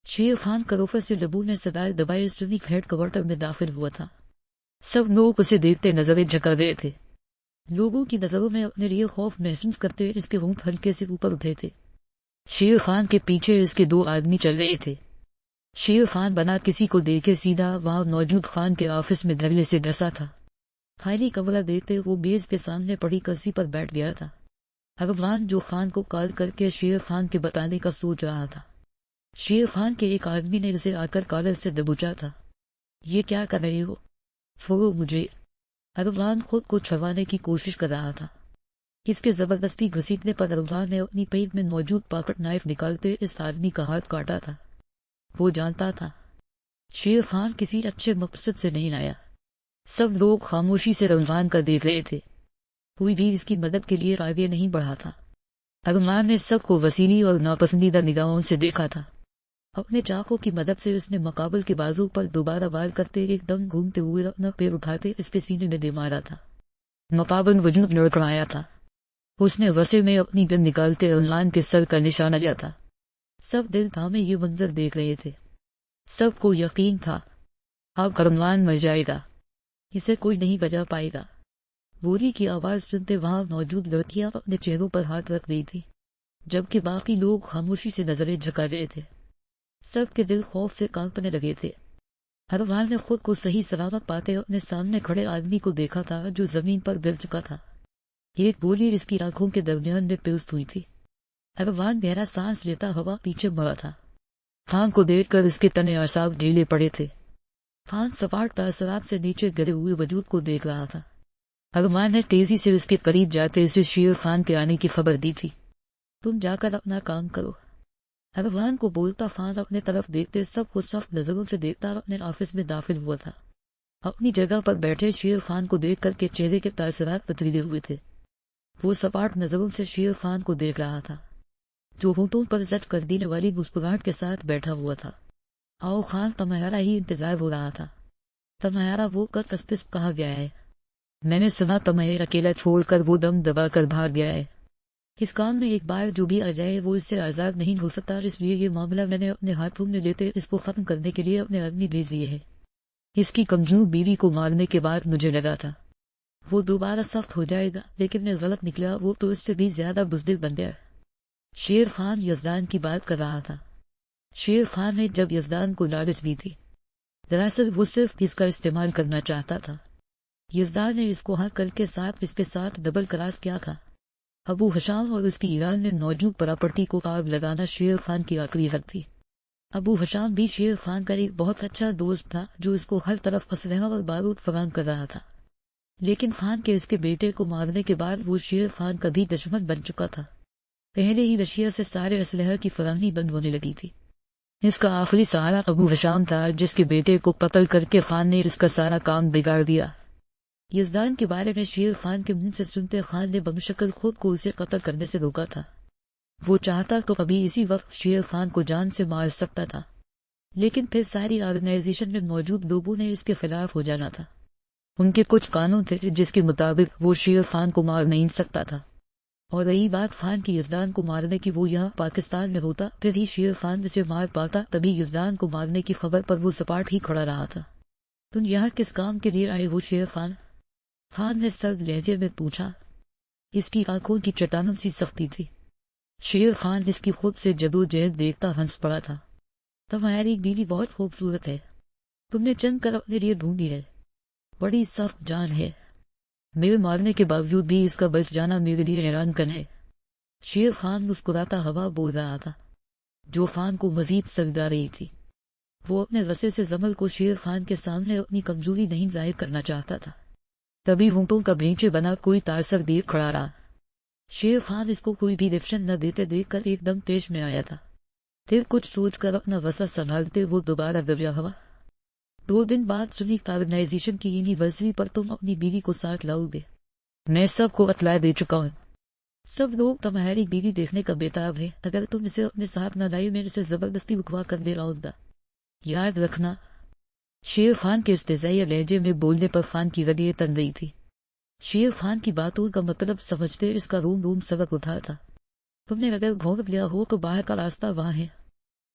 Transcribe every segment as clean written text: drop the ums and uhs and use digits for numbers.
شیر خان کروفر سے ڈبو نے صدائے دبائے سنی ہیڈ کوارٹر میں داخل ہوا تھا۔ سب لوگ اسے دیکھتے نظریں جھکا رہے تھے، لوگوں کی نظروں میں اپنے لیے خوف محسوس کرتے اس کے ہونٹ ہلکے سے اوپر اٹھے تھے۔ شیر خان کے پیچھے اس کے 2 آدمی چل رہے تھے۔ شیر خان بنا کسی کو دیکھے سیدھا وہاں موجود خان کے آفس میں دھرنے سے ڈسا تھا۔ خالی کمرہ دیکھتے وہ میز کے سامنے پڑی کرسی پر بیٹھ گیا تھا۔ ارمان جو خان کو کال کر کے شیر خان کے بتانے کا سوچ رہا تھا، شیر خان کے ایک آدمی نے اسے آ کر کالر سے دبوچا تھا۔ یہ کیا کر رہے ہو؟ چھوڑو مجھے۔ ارمان خود کو چھڑوانے کی کوشش کر رہا تھا۔ اس کے زبردستی گھسیٹنے پر ارمان نے اپنی پیٹ میں موجود پاکٹ نائف نکالتے اس آدمی کا ہاتھ کاٹا تھا۔ وہ جانتا تھا شیر خان کسی اچھے مقصد سے نہیں آیا۔ سب لوگ خاموشی سے ارمان کا دیکھ رہے تھے، کوئی بھی اس کی مدد کے لیے آگے نہیں بڑھا تھا۔ ارمان نے سب کو وسیلی اور ناپسندیدہ نگاہوں سے دیکھا تھا۔ اپنے چاقو کی مدد سے اس نے مقابل کے بازو پر دوبارہ وار کرتے ایک دم گھومتے ہوئے اپنا پیر اٹھاتے اس کے سینے میں دے مارا تھا۔ مقابل وجود لڑکڑایا تھا۔ اس نے غصے میں اپنی گن نکالتے ارمان کے سر کا نشانہ لیا تھا۔ سب دل تھامے یہ منظر دیکھ رہے تھے۔ سب کو یقین تھا اب ارمان مر جائے گا، اسے کوئی نہیں بچا پائے گا۔ گولی کی آواز سنتے وہاں موجود لڑکیاں اپنے چہروں پر ہاتھ رکھ رہی تھی، جبکہ باقی لوگ خاموشی سے نظریں جھکا رہے تھے۔ سب کے دل خوف سے کانپنے لگے تھے۔ ارمان نے خود کو صحیح سلامت پاتے اپنے سامنے کھڑے آدمی کو دیکھا تھا جو زمین پر گر چکا تھا۔ ایک گولی اس کی آنکھوں کے درمیان میں پیوست ہوئی تھی۔ ارمان گہرا سانس لیتا ہوا پیچھے مڑا تھا۔ خان کو دیکھ کر اس کے تنے اعصاب ڈھیلے پڑے تھے۔ خان سپاٹ تاثرات سے نیچے گرے ہوئے وجود کو دیکھ رہا تھا۔ ارمان نے تیزی سے اس کے قریب جاتے اسے شیر خان کے آنے کی خبر دی تھی۔ تم جا کر اپنا کام کرو۔ ارمان کو بولتا خان اپنے طرف دیکھتے سب کو سخت نظروں سے دیکھتا اپنے آفس میں داخل ہوا تھا۔ اپنی جگہ پر بیٹھے شیر خان کو دیکھ کر کے چہرے کے تاثرات پتریدے ہوئے تھے۔ وہ سپاٹ نظروں سے شیر خان کو دیکھ رہا تھا جو ہونٹوں پر زچ کر دینے والی مسکراہٹ کے ساتھ بیٹھا ہوا تھا۔ آؤ خان، تمہارا ہی انتظار ہو رہا تھا۔ تمہارا وہ کر تسپس کہا گیا ہے۔ میں نے سنا تمہیں اکیلا چھوڑ کر وہ دم دبا کر بھاگ گیا ہے۔ اس کام میں ایک بار جو بھی آ جائے وہ اس سے آزاد نہیں ہو سکتا، اس لیے یہ معاملہ میں نے اپنے ہاتھوں میں لیتے اس کو ختم کرنے کے لیے اپنے آدمی بھیج دیے ہے۔ اس کی کمزور بیوی کو مارنے کے بعد مجھے لگا تھا وہ دوبارہ سخت ہو جائے گا، لیکن میں غلط نکلا، وہ تو اس سے بھی زیادہ بزدل بن گیا۔ شیر خان یزدان کی بات کر رہا تھا۔ شیر خان نے جب یزدان کو لالچ دی تھی، دراصل وہ صرف اس کا استعمال کرنا چاہتا تھا۔ یزدان نے اس کو ہاں کر کے ساتھ اس کے ساتھ ڈبل کراس کیا تھا۔ ابو حشام اور اس کی ایران میں موجود پراپرٹی کو آگ لگانا شیر خان کی آخری حق تھی۔ ابو حشام بھی شیر خان کا ایک بہت اچھا دوست تھا جو اس کو ہر طرف اسلحہ اور بارود فراہم کر رہا تھا، لیکن خان کے اس کے بیٹے کو مارنے کے بعد وہ شیر خان کا بھی دشمن بن چکا تھا۔ پہلے ہی رشیا سے سارے اسلحہ کی فراہمی بند ہونے لگی تھی۔ اس کا آخری سہارا ابو حشام تھا جس کے بیٹے کو قتل کر کے خان نے اس کا سارا کام بگاڑ دیا۔ یزدان کے بارے میں شیر خان کے منہ سے سنتے خان نے بمشکل خود کو اسے قتل کرنے سے روکا تھا۔ وہ چاہتا تو ابھی اسی وقت شیر خان کو جان سے مار سکتا تھا، لیکن پھر ساری آرگنائزیشن میں موجود لوگوں نے اس کے خلاف ہو جانا تھا۔ ان کے کچھ قانون تھے جس کے مطابق وہ شیر خان کو مار نہیں سکتا تھا، اور رہی بات خان کی یزدان کو مارنے کی، وہ یہاں پاکستان میں ہوتا پھر ہی شیر خان اسے مار پاتا، تبھی یزدان کو مارنے کی خبر پر وہ سپاٹ ہی کھڑا رہا تھا۔ تم یہاں کس کام کے لیے آئے ہو شیر خان؟ خان نے سرد لہجے میں پوچھا۔ اس کی آنکھوں کی چٹانوں سی سختی تھی۔ شیر خان اس کی خود سے جدوجہد دیکھتا ہنس پڑا تھا۔ تمہاری بیوی بہت خوبصورت ہے، تم نے چن کر اپنے لیے ڈھونڈی ہے، بڑی سخت جان ہے، میرے مارنے کے باوجود بھی اس کا بچ جانا میرے لیے حیران کن ہے۔ شیر خان مسکراتا ہوا بول رہا تھا جو خان کو مزید سمجھا رہی تھی۔ وہ اپنے غصے سے زمل کو شیر خان کے سامنے اپنی کمزوری نہیں ظاہر کرنا چاہتا تھا۔ تبھی ہونٹوں کا بھینچے بنا کوئی تاثر دیکھ کھڑا رہا۔ شیر خان اس کو کوئی بھی ریفشن نہ دیتے دیکھ کر ایک دم پیش میں آیا تھا۔ پھر کچھ سوچ کر اپنا غصہ سنبھالتے وہ دوبارہ گریا ہوا۔ 2 دن بعد سنی آرگنائزیشن کی اینیورسری پر تم اپنی بیوی کو ساتھ لاؤ گے؟ میں سب کو اطلاع دے چکا ہوں۔ سب لوگ تمہاری بیوی دیکھنے کا بےتاب ہے، اگر تم اسے اپنے ساتھ نہ لائی میں اسے زبردستی اگوا کر دے رہا گا، یاد رکھنا۔ شیر خان کے استہزائیہ لہجے میں بولنے پر خان کی رگیں تن رہی تھی۔ شیر خان کی باتوں کا مطلب سمجھتے اس کا روم روم سبق اٹھا تھا۔ تم نے اگر گھونٹ لیا ہو تو باہر کا راستہ وہاں ہے۔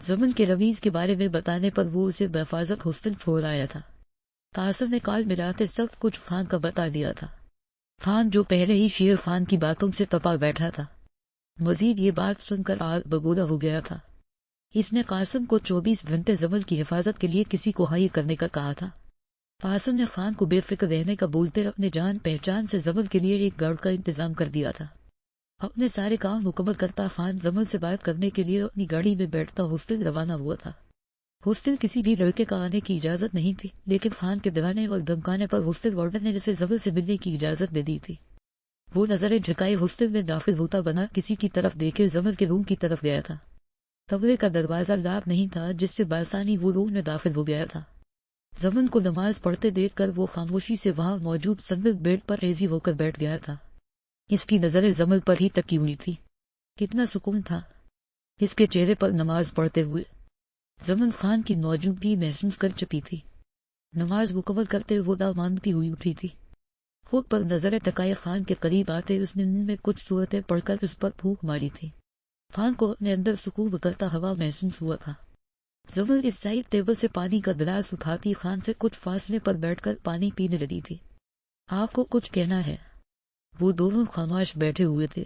زمن کے رویز کے بارے میں بتانے پر وہ اسے بحفاظت ہاسٹل چھوڑ آیا تھا۔ قاسم نے کال ملاتے سب کچھ خان کا بتا دیا تھا۔ خان جو پہلے ہی شیر خان کی باتوں سے تپا بیٹھا تھا، مزید یہ بات سن کر آگ بگولا ہو گیا تھا۔ اس نے قاسم کو 24 گھنٹے زمل کی حفاظت کے لیے کسی کو ہائر کرنے کا کہا تھا۔ قاسم نے خان کو بے فکر رہنے کا بولتے اپنے جان پہچان سے زمل کے لیے ایک گارڈ کا انتظام کر دیا تھا۔ اپنے سارے کام مکمل کرتا خان زمل سے بات کرنے کے لیے اپنی گاڑی میں بیٹھتا ہاسٹل روانہ ہوا تھا۔ ہاسٹل کسی بھی لڑکے کا آنے کی اجازت نہیں تھی، لیکن خان کے ڈرانے اور دھمکانے پر ہاسٹل وارڈن نے اسے زمل سے ملنے کی اجازت دے دی تھی۔ وہ نظریں جھکائے ہاسٹل میں داخل ہوتا بنا کسی کی طرف دیکھے زمل کے روم کی طرف گیا تھا۔ کمرے کا دروازہ لاک نہیں تھا، جس سے بآسانی وہ روم میں داخل ہو گیا تھا۔ زمن کو نماز پڑھتے دیکھ کر وہ خاموشی سے وہاں موجود سنگل بیڈ پر ریزی ہو کر بیٹھ گیا تھا۔ اس کی نظریں زمن پر ہی ٹکی ہوئی تھی۔ کتنا سکون تھا اس کے چہرے پر نماز پڑھتے ہوئے۔ زمن خان کی موجودگی محسوس کر چکی تھی۔ نماز مکمل کرتے وہ مانگتی ہوئی اٹھی تھی۔ خود پر نظریں ٹکائے خان کے قریب آتے اس نے منہ میں کچھ صورتیں پڑھ کر اس پر پھونک ماری تھی۔ خان کو اپنے اندر سکون کرتا ہوا محسوس ہوا تھا۔ زمن اس سائڈ ٹیبل سے پانی کا گلاس اٹھاتی خان سے کچھ فاصلے پر بیٹھ کر پانی پینے لگی تھی۔ آپ کو کچھ کہنا ہے؟ وہ دونوں خاموش بیٹھے ہوئے تھے۔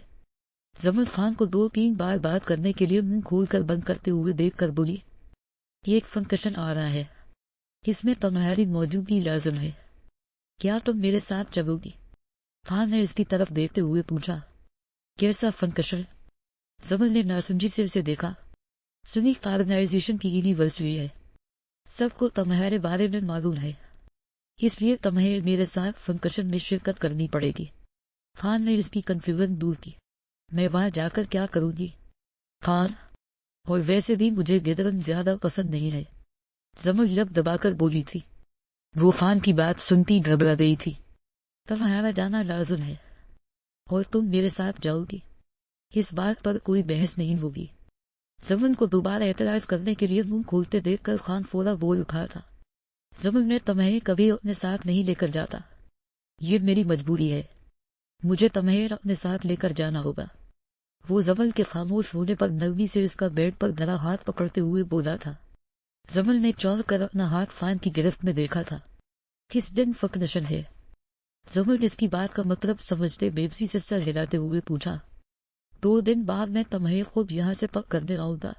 زمن خان کو 2-3 بار بات کرنے کے لیے منہ کھول کر بند کرتے ہوئے دیکھ کر بولی، ایک فنکشن آ رہا ہے، اس میں تمہاری موجودگی لازم ہے، کیا تم میرے ساتھ چلو گی؟ خان نے اس کی طرف دیکھتے ہوئے پوچھا، کیسا فنکشن؟ زمن نے ناسمجھی سے اسے دیکھا۔ سنی آرگنائزیشن کی اینیورسری ہے، سب کو تمہارے بارے میں معلوم ہے، اس لیے تمہیں میرے ساتھ فنکشن میں شرکت کرنی پڑے گی۔ خان نے اس کی کنفیوژن دور کی، میں وہاں جا کر کیا کروں گی؟ خان، اور ویسے بھی مجھے گیدرن زیادہ پسند نہیں ہے، زمن لب دبا کر بولی تھی۔ وہ خان کی بات سنتی گھبرا گئی تھی۔ تمہارا جانا لازم ہے اور تم میرے ساتھ جاؤ گی، اس بات پر کوئی بحث نہیں ہوگی۔ زمن کو دوبارہ اعتراض کرنے کے لیے منہ کھولتے دیکھ کر خان فورا بول اٹھا تھا، زمن میں تمہیں کبھی اپنے ساتھ نہیں لے کر جاتا، یہ میری مجبوری ہے، مجھے تمہیں اپنے ساتھ لے کر جانا ہوگا۔ وہ زمن کے خاموش ہونے پر نرمی سے اس کا بیڈ پر دھرا ہاتھ پکڑتے ہوئے بولا تھا۔ زمن نے چونک کر اپنا ہاتھ خان کی گرفت میں دیکھا تھا۔ کس دن فنکشن ہے؟ زمن اس کی بات کا مطلب سمجھتے بےبسی سے سر ہلاتے ہوئے پوچھا، 2 دن بعد میں تمہیں خود یہاں سے پک کرنے آؤں گا،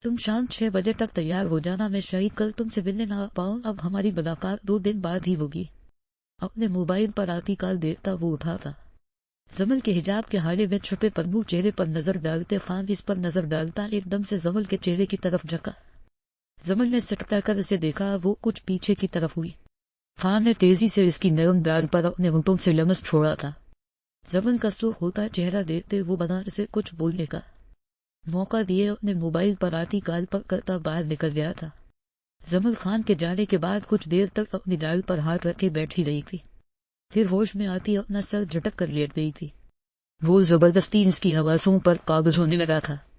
تم شام 6 بجے تک تیار ہو جانا، میں شاید کل تم سے ملنے نہ آ پاؤں، اب ہماری ملاقات 2 دن بعد ہی ہوگی۔ اپنے موبائل پر آتی کال دیکھتا وہ اٹھا تھا۔ زمن کے حجاب کے حالے میں چھپے پنبو چہرے پر نظر ڈالتے خان اس پر نظر ڈالتا ایک دم سے زمن کے چہرے کی طرف جھکا۔ زمن نے سٹکا کر اسے دیکھا، وہ کچھ پیچھے کی طرف ہوئی۔ خان نے تیزی سے اس کی نرم ڈال پر اپنے ہونٹوں سے لمس چھوڑا تھا۔ زمن کا سرخ ہوتا چہرہ دیکھتے وہ بنا سے کچھ بولنے کا موقع دیے اپنے موبائل پر آتی کال پر کرتا باہر نکل گیا تھا۔ زمن خان کے جانے کے بعد کچھ دیر تک اپنی ڈال پر ہاتھ رکھے بیٹھی رہی تھی، پھر ہوش میں آتی اپنا سر جھٹک کر لیٹ گئی تھی۔ وہ زبردستی اس کی حواسوں پر قابض ہونے لگا تھا۔